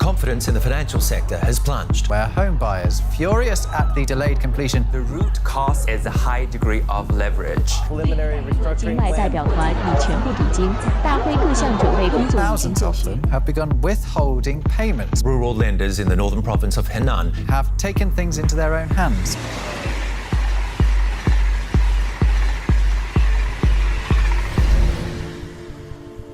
confidence in the financial sector has plunged. Where home buyers furious at the delayed completion. The root cause is a high degree of leverage. Preliminary restructuring 外代表团拟全部抵金，大会各项准备工作已经 Thousands 就 of 绪。 them have begun withholding payments, Rural lenders in the northern province of Henan have taken things into their own hands.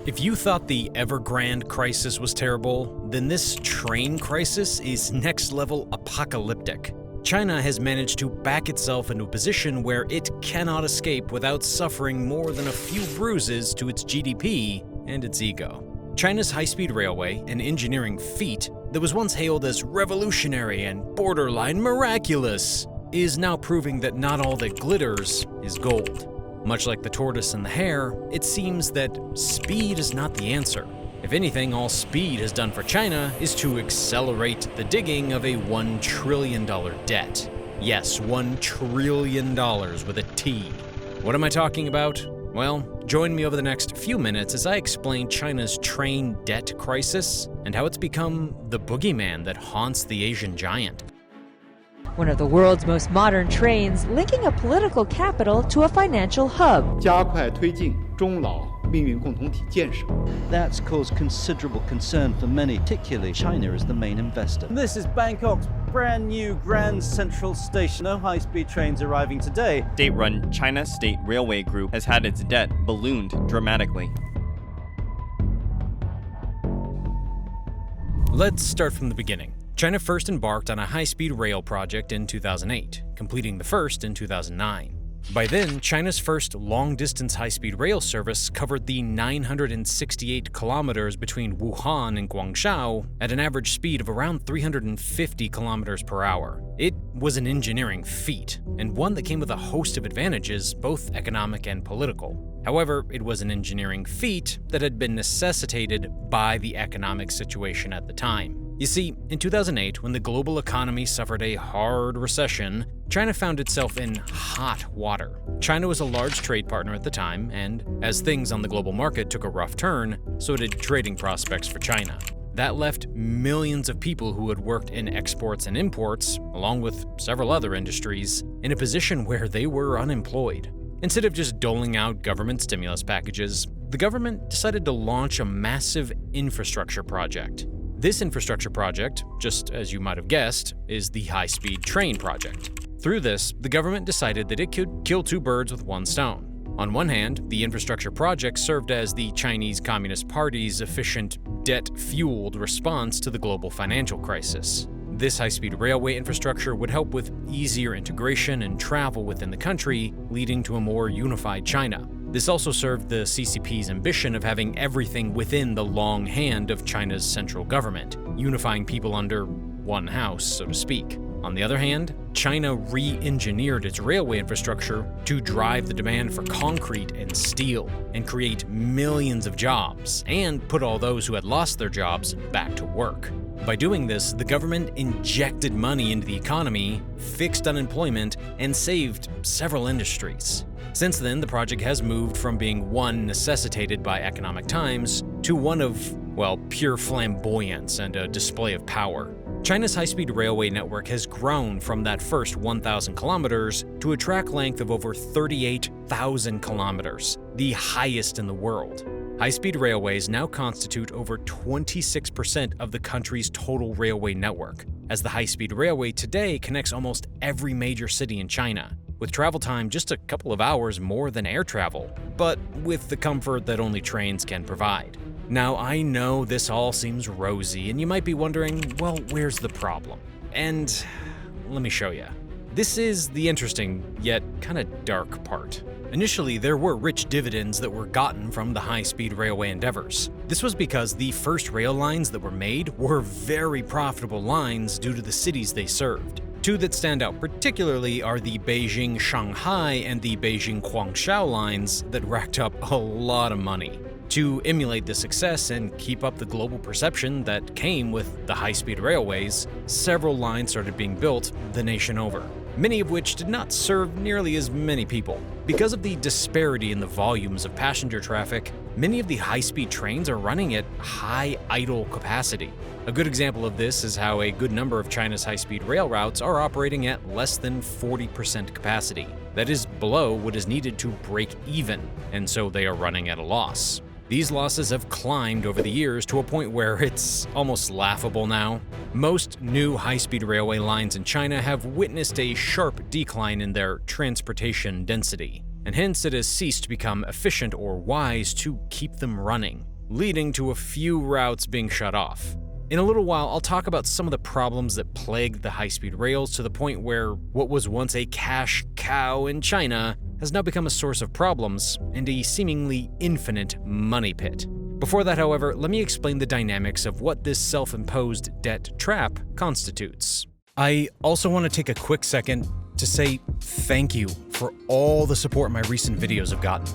If you thought the Evergrande crisis was terrible, then this train crisis is next-level apocalyptic. China has managed to back itself into a position where it cannot escape without suffering more than a few bruises to its GDP and its ego. China's high-speed railway, an engineering feat that was once hailed as revolutionary and borderline miraculous, is now proving that not all that glitters is gold. Much like the tortoise and the hare, it seems that speed is not the answer. If anything, all speed has done for China is to accelerate the digging of a $1 trillion debt. Yes, $1 trillion with a T. What am I talking about? Well, join me over the next few minutes as I explain China's train debt crisis and how it's become the boogeyman that haunts the Asian giant. One of the world's most modern trains linking a political capital to a financial hub. 加快推进中老命运共同体建设。 That's caused considerable concern for many, particularly China as the main investor. This is Bangkok's brand new Grand Central Station. No high-speed trains arriving today. State-run China State Railway Group has had its debt ballooned dramatically. Let's start from the beginning. China first embarked on a high-speed rail project in 2008, completing the first in 2009. By then, China's first long-distance high-speed rail service covered the 968 kilometers between Wuhan and Guangzhou at an average speed of around 350 kilometers per hour. It was an engineering feat, and one that came with a host of advantages, both economic and political. However, it was an engineering feat that had been necessitated by the economic situation at the time. You see, in 2008, when the global economy suffered a hard recession, China found itself in hot water. China was a large trade partner at the time, and as things on the global market took a rough turn, so did trading prospects for China. That left millions of people who had worked in exports and imports, along with several other industries, in a position where they were unemployed. Instead of just doling out government stimulus packages, the government decided to launch a massive infrastructure project. This infrastructure project, just as you might have guessed, is the high-speed train project. Through this, the government decided that it could kill two birds with one stone. On one hand, the infrastructure project served as the Chinese Communist Party's efficient, debt-fueled response to the global financial crisis. This high-speed railway infrastructure would help with easier integration and travel within the country, leading to a more unified China. This also served the CCP's ambition of having everything within the long hand of China's central government, unifying people under one house, so to speak. On the other hand, China re-engineered its railway infrastructure to drive the demand for concrete and steel and create millions of jobs, and put all those who had lost their jobs back to work. By doing this, the government injected money into the economy, fixed unemployment, and saved several industries. Since then, the project has moved from being one necessitated by economic times to one of, well, pure flamboyance and a display of power. China's high-speed railway network has grown from that first 1,000 kilometers to a track length of over 38,000 kilometers, the highest in the world. High-speed railways now constitute over 26% of the country's total railway network, as the high-speed railway today connects almost every major city in China, with travel time just a couple of hours more than air travel, but with the comfort that only trains can provide. Now, I know this all seems rosy, and you might be wondering, well, where's the problem? And let me show you. This is the interesting, yet kinda dark part. Initially, there were rich dividends that were gotten from the high-speed railway endeavors. This was because the first rail lines that were made were very profitable lines due to the cities they served. Two that stand out particularly are the Beijing-Shanghai and the Beijing-Guangzhou lines that racked up a lot of money. To emulate the success and keep up the global perception that came with the high-speed railways, several lines started being built the nation over, many of which did not serve nearly as many people. Because of the disparity in the volumes of passenger traffic, many of the high-speed trains are running at high idle capacity. A good example of this is how a good number of China's high-speed rail routes are operating at less than 40% capacity. That is below what is needed to break even, and so they are running at a loss. These losses have climbed over the years to a point where it's almost laughable now. Most new high-speed railway lines in China have witnessed a sharp decline in their transportation density, and hence it has ceased to become efficient or wise to keep them running, leading to a few routes being shut off. In a little while, I'll talk about some of the problems that plagued the high-speed rails to the point where what was once a cash cow in China has now become a source of problems and a seemingly infinite money pit. Before that, however, let me explain the dynamics of what this self-imposed debt trap constitutes. I also want to take a quick second to say thank you for all the support my recent videos have gotten.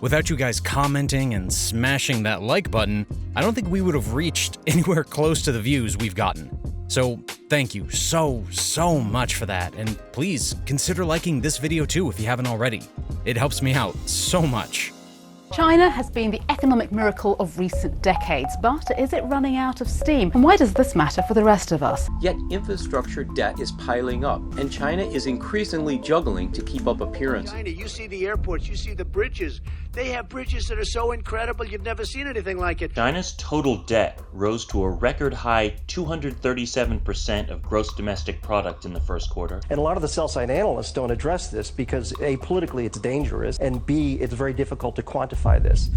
Without you guys commenting and smashing that like button, I don't think we would have reached anywhere close to the views we've gotten. So thank you so much for that, and please consider liking this video too if you haven't already. It helps me out so much. China has been the economic miracle of recent decades, but is it running out of steam? And why does this matter for the rest of us? Yet infrastructure debt is piling up, and China is increasingly juggling to keep up appearances. China, you see the airports, you see the bridges. They have bridges that are so incredible, you've never seen anything like it. China's total debt rose to a record high 237% of gross domestic product in the first quarter. And a lot of the sell-side analysts don't address this because A, politically it's dangerous, and B, it's very difficult to quantify this.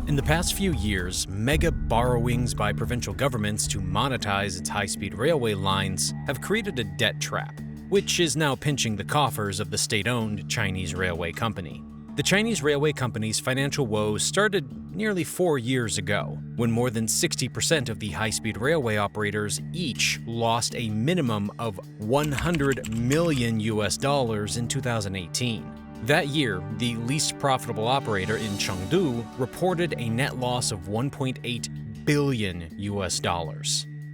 In the past few years, mega borrowings by provincial governments to monetize its high-speed railway lines have created a debt trap, which is now pinching the coffers of the state-owned Chinese railway company. The Chinese railway company's financial woes started nearly 4 years ago, when more than 60% of the high-speed railway operators each lost a minimum of $100 million in 2018. That year, the least profitable operator in Chengdu reported a net loss of $1.8 billion.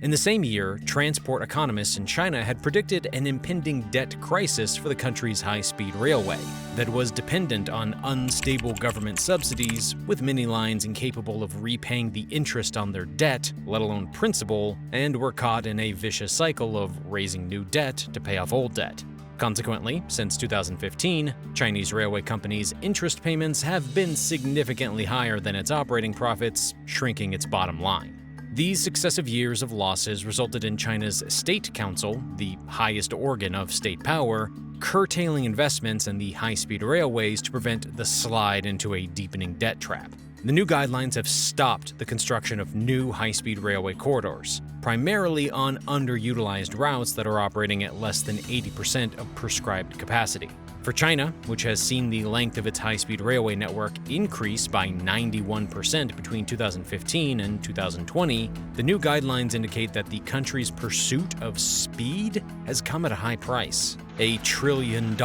In the same year, transport economists in China had predicted an impending debt crisis for the country's high-speed railway that was dependent on unstable government subsidies, with many lines incapable of repaying the interest on their debt, let alone principal, and were caught in a vicious cycle of raising new debt to pay off old debt. Consequently, since 2015, Chinese railway companies' interest payments have been significantly higher than its operating profits, shrinking its bottom line. These successive years of losses resulted in China's State Council, the highest organ of state power, curtailing investments in the high-speed railways to prevent the slide into a deepening debt trap. The new guidelines have stopped the construction of new high-speed railway corridors, primarily on underutilized routes that are operating at less than 80% of prescribed capacity. For China, which has seen the length of its high-speed railway network increase by 91% between 2015 and 2020, the new guidelines indicate that the country's pursuit of speed has come at a high price, $1 trillion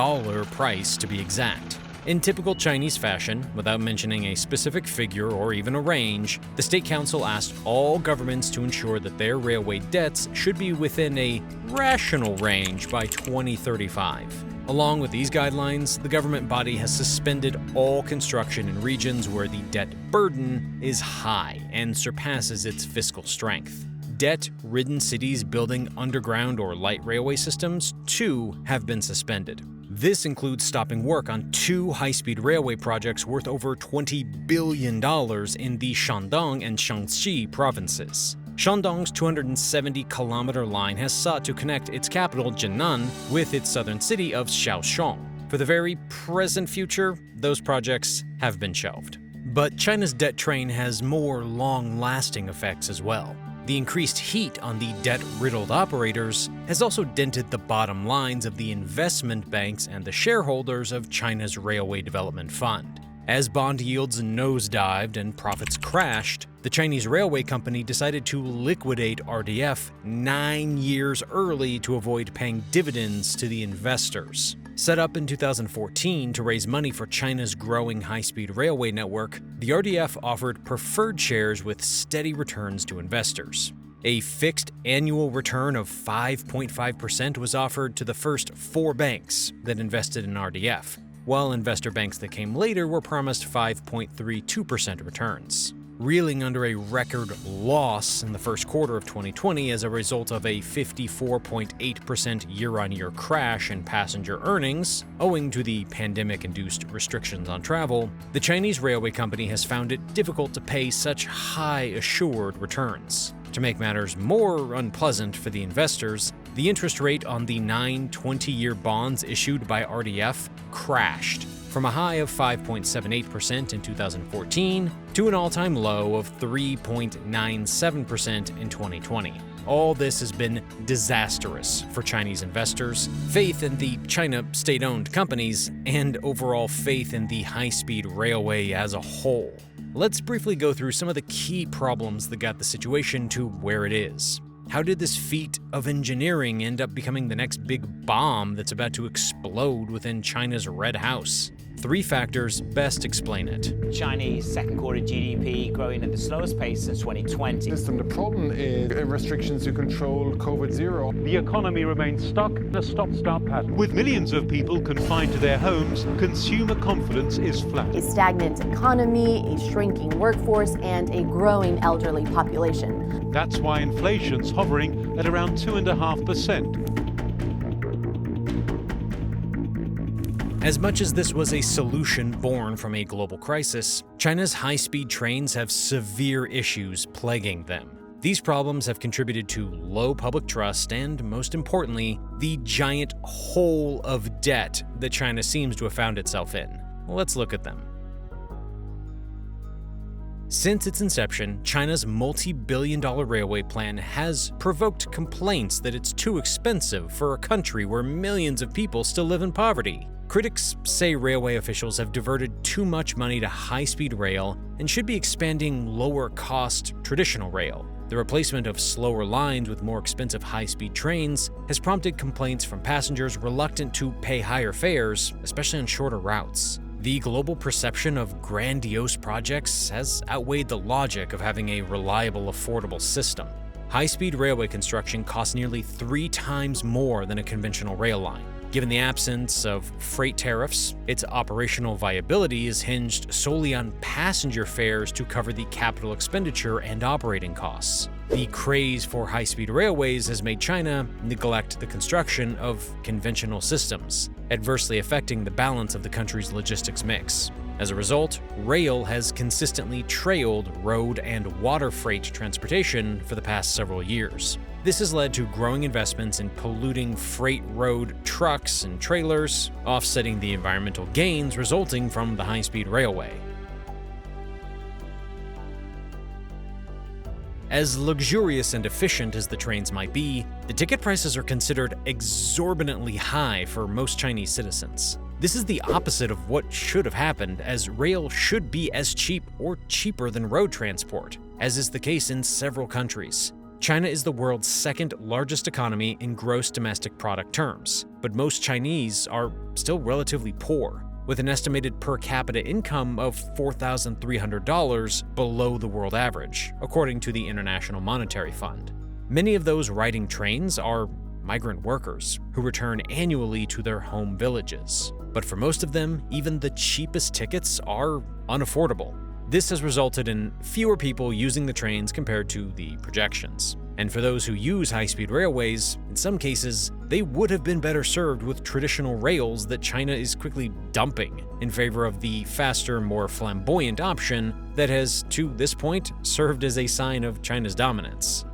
price to be exact. In typical Chinese fashion, without mentioning a specific figure or even a range, the State Council asked all governments to ensure that their railway debts should be within a rational range by 2035. Along with these guidelines, the government body has suspended all construction in regions where the debt burden is high and surpasses its fiscal strength. Debt-ridden cities building underground or light railway systems, too, have been suspended. This includes stopping work on 2 high-speed railway projects worth over $20 billion in the Shandong and Shaanxi provinces. Shandong's 270-kilometer line has sought to connect its capital, Jinan, with its southern city of Shaoxiong. For the very present future, those projects have been shelved. But China's debt train has more long-lasting effects as well. The increased heat on the debt-riddled operators has also dented the bottom lines of the investment banks and the shareholders of China's Railway Development Fund. As bond yields nosedived and profits crashed, the Chinese railway company decided to liquidate RDF 9 years early to avoid paying dividends to the investors. Set up in 2014 to raise money for China's growing high-speed railway network, the RDF offered preferred shares with steady returns to investors. A fixed annual return of 5.5% was offered to the first 4 banks that invested in RDF, while investor banks that came later were promised 5.32% returns. Reeling under a record loss in the first quarter of 2020 as a result of a 54.8% year-on-year crash in passenger earnings, owing to the pandemic-induced restrictions on travel, the Chinese railway company has found it difficult to pay such high assured returns. To make matters more unpleasant for the investors, the interest rate on the 9 20-year bonds issued by RDF crashed from a high of 5.78% in 2014 to an all-time low of 3.97% in 2020. All this has been disastrous for Chinese investors, faith in the China state-owned companies, and overall faith in the high-speed railway as a whole. Let's briefly go through some of the key problems that got the situation to where it is. How did this feat of engineering end up becoming the next big bomb that's about to explode within China's Red House? 3 factors best explain it. Chinese second quarter GDP growing at the slowest pace since 2020. The problem is restrictions to control COVID-0. The economy remains stuck in a stop-start pattern. With millions of people confined to their homes, consumer confidence is flat. A stagnant economy, a shrinking workforce, and a growing elderly population. That's why inflation's hovering at around 2.5%. As much as this was a solution born from a global crisis, China's high-speed trains have severe issues plaguing them. These problems have contributed to low public trust and, most importantly, the giant hole of debt that China seems to have found itself in. Let's look at them. Since its inception, China's multi-billion-dollar railway plan has provoked complaints that it's too expensive for a country where millions of people still live in poverty. Critics say railway officials have diverted too much money to high-speed rail and should be expanding lower-cost traditional rail. The replacement of slower lines with more expensive high-speed trains has prompted complaints from passengers reluctant to pay higher fares, especially on shorter routes. The global perception of grandiose projects has outweighed the logic of having a reliable, affordable system. High-speed railway construction costs nearly 3 times more than a conventional rail line. Given the absence of freight tariffs, its operational viability is hinged solely on passenger fares to cover the capital expenditure and operating costs. The craze for high-speed railways has made China neglect the construction of conventional systems, adversely affecting the balance of the country's logistics mix. As a result, rail has consistently trailed road and water freight transportation for the past several years. This has led to growing investments in polluting freight road trucks and trailers, offsetting the environmental gains resulting from the high-speed railway. As luxurious and efficient as the trains might be, the ticket prices are considered exorbitantly high for most Chinese citizens. This is the opposite of what should have happened, as rail should be as cheap or cheaper than road transport, as is the case in several countries. China is the world's second largest economy in gross domestic product terms, but most Chinese are still relatively poor, with an estimated per capita income of $4,300 below the world average, according to the International Monetary Fund. Many of those riding trains are migrant workers who return annually to their home villages. But for most of them, even the cheapest tickets are unaffordable. This has resulted in fewer people using the trains compared to the projections. And for those who use high-speed railways, in some cases, they would have been better served with traditional rails that China is quickly dumping in favor of the faster, more flamboyant option that has, to this point, served as a sign of China's dominance.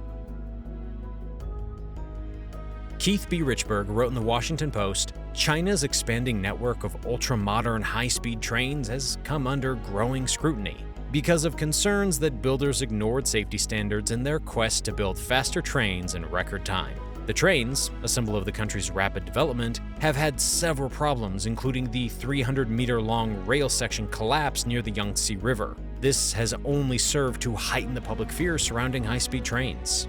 Keith B. Richburg wrote in the Washington Post, "China's expanding network of ultra-modern high-speed trains has come under growing scrutiny because of concerns that builders ignored safety standards in their quest to build faster trains in record time. The trains, a symbol of the country's rapid development, have had several problems, including the 300-meter-long rail section collapse near the Yangtze River. This has only served to heighten the public fear surrounding high-speed trains."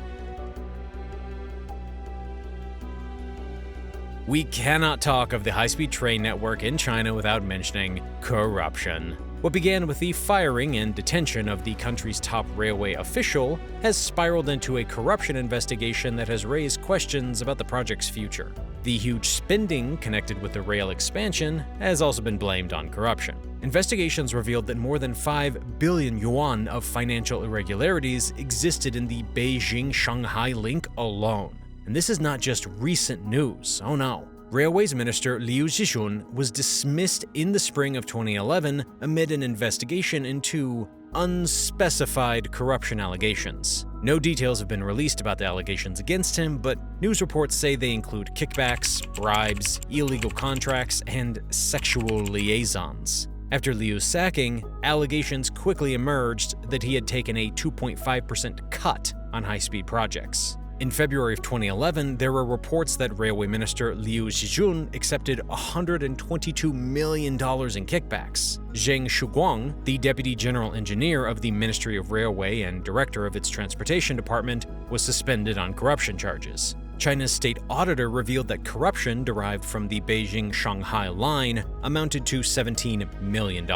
We cannot talk of the high-speed train network in China without mentioning corruption. What began with the firing and detention of the country's top railway official has spiraled into a corruption investigation that has raised questions about the project's future. The huge spending connected with the rail expansion has also been blamed on corruption. Investigations revealed that more than 5 billion yuan of financial irregularities existed in the Beijing-Shanghai link alone. And this is not just recent news, oh no. Railways Minister Liu Zhixun was dismissed in the spring of 2011 amid an investigation into unspecified corruption allegations. No details have been released about the allegations against him, but news reports say they include kickbacks, bribes, illegal contracts, and sexual liaisons. After Liu's sacking, allegations quickly emerged that he had taken a 2.5% cut on high-speed projects. In February of 2011, there were reports that Railway Minister Liu Zhixun accepted $122 million in kickbacks. Zheng Shuguang, the Deputy General Engineer of the Ministry of Railway and Director of its Transportation Department, was suspended on corruption charges. China's state auditor revealed that corruption derived from the Beijing-Shanghai line amounted to $17 million.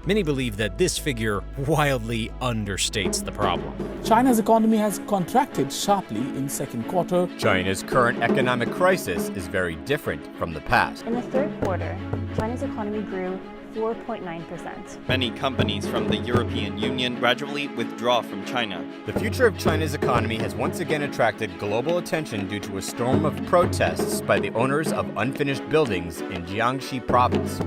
Many believe that this figure wildly understates the problem. China's economy has contracted sharply in second quarter. China's current economic crisis is very different from the past. In the third quarter, China's economy grew 4.9%. Many companies from the European Union gradually withdraw from China. The future of China's economy has once again attracted global attention due to a storm of protests by the owners of unfinished buildings in Jiangxi province.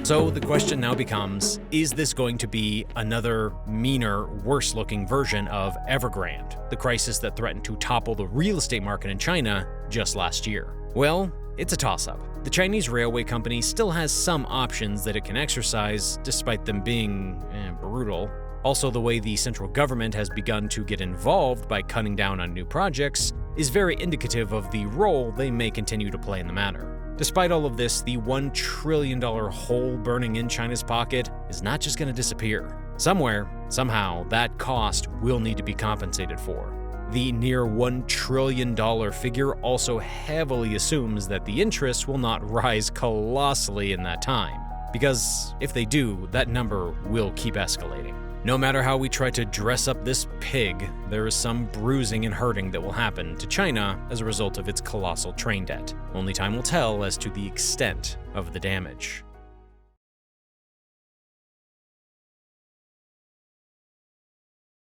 So the question now becomes, is this going to be another meaner, worse-looking version of Evergrande, the crisis that threatened to topple the real estate market in China just last year? Well, it's a toss-up. The Chinese railway company still has some options that it can exercise, despite them being brutal. Also, the way the central government has begun to get involved by cutting down on new projects is very indicative of the role they may continue to play in the matter. Despite all of this, the $1 trillion hole burning in China's pocket is not just going to disappear. Somewhere, somehow, that cost will need to be compensated for. The near $1 trillion figure also heavily assumes that the interest will not rise colossally in that time, because if they do, that number will keep escalating. No matter how we try to dress up this pig, there is some bruising and hurting that will happen to China as a result of its colossal train debt. Only time will tell as to the extent of the damage.